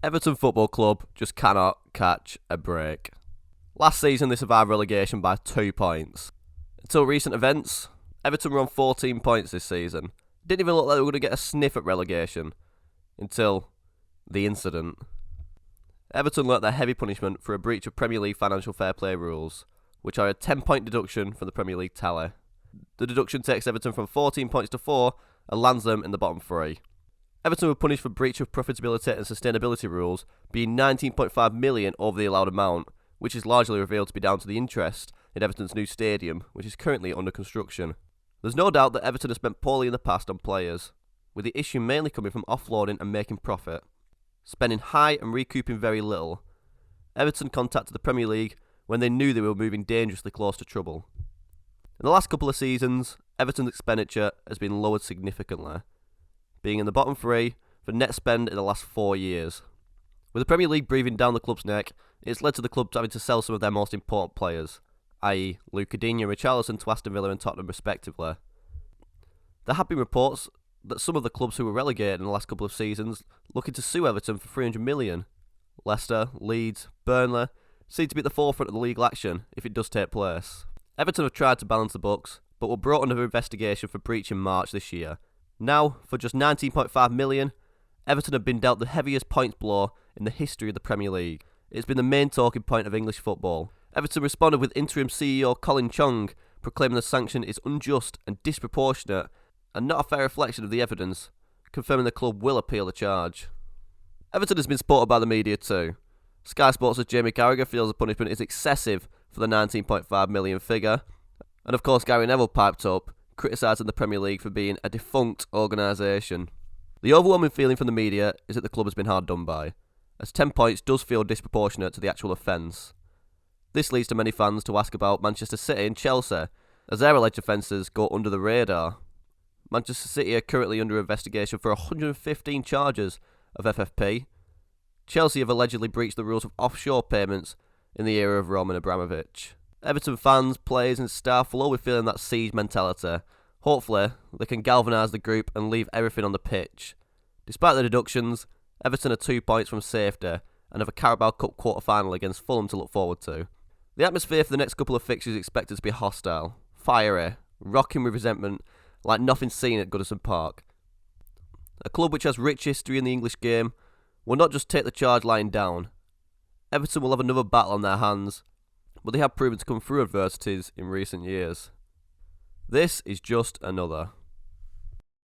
Everton Football Club just cannot catch a break. Last season they survived relegation by 2 points. Until recent events, Everton were on 14 points this season. Didn't even look like they were going to get a sniff at relegation. Until the incident. Everton learnt their heavy punishment for a breach of Premier League financial fair play rules, which are a 10-point deduction from the Premier League tally. The deduction takes Everton from 14 points to 4 and lands them in the bottom 3. Everton were punished for breach of profitability and sustainability rules, being 19.5 million over the allowed amount, which is largely revealed to be down to the interest in Everton's new stadium, which is currently under construction. There's no doubt that Everton has spent poorly in the past on players, with the issue mainly coming from offloading and making profit. Spending high and recouping very little, Everton contacted the Premier League when they knew they were moving dangerously close to trouble. In the last couple of seasons, Everton's expenditure has been lowered significantly, being in the bottom 3 for net spend in the last 4 years. With the Premier League breathing down the club's neck, it's led to the club having to sell some of their most important players, i.e. Luca Digne and Richarlison to Aston Villa and Tottenham respectively. There have been reports that some of the clubs who were relegated in the last couple of seasons looking to sue Everton for 300 million. Leicester, Leeds, Burnley seem to be at the forefront of the legal action if it does take place. Everton have tried to balance the books, but were brought under investigation for breach in March this year. Now, for just 19.5 million, Everton have been dealt the heaviest points blow in the history of the Premier League. It's been the main talking point of English football. Everton responded with interim CEO Colin Chong proclaiming the sanction is unjust and disproportionate and not a fair reflection of the evidence, confirming the club will appeal the charge. Everton has been spotted by the media too. Sky Sports' Jamie Carragher feels the punishment is excessive for the 19.5 million figure, and of course Gary Neville piped up, criticising the Premier League for being a defunct organisation. The overwhelming feeling from the media is that the club has been hard done by, as 10 points does feel disproportionate to the actual offence. This leads to many fans to ask about Manchester City and Chelsea, as their alleged offences go under the radar. Manchester City are currently under investigation for 115 charges of FFP. Chelsea have allegedly breached the rules of offshore payments in the era of Roman Abramovich. Everton fans, players and staff will all be feeling that siege mentality. Hopefully, they can galvanise the group and leave everything on the pitch. Despite the deductions, Everton are 2 points from safety and have a Carabao Cup quarter-final against Fulham to look forward to. The atmosphere for the next couple of fixtures is expected to be hostile, fiery, rocking with resentment like nothing seen at Goodison Park. A club which has rich history in the English game will not just take the charge lying down. Everton will have another battle on their hands, but they have proven to come through adversities in recent years. This is just another.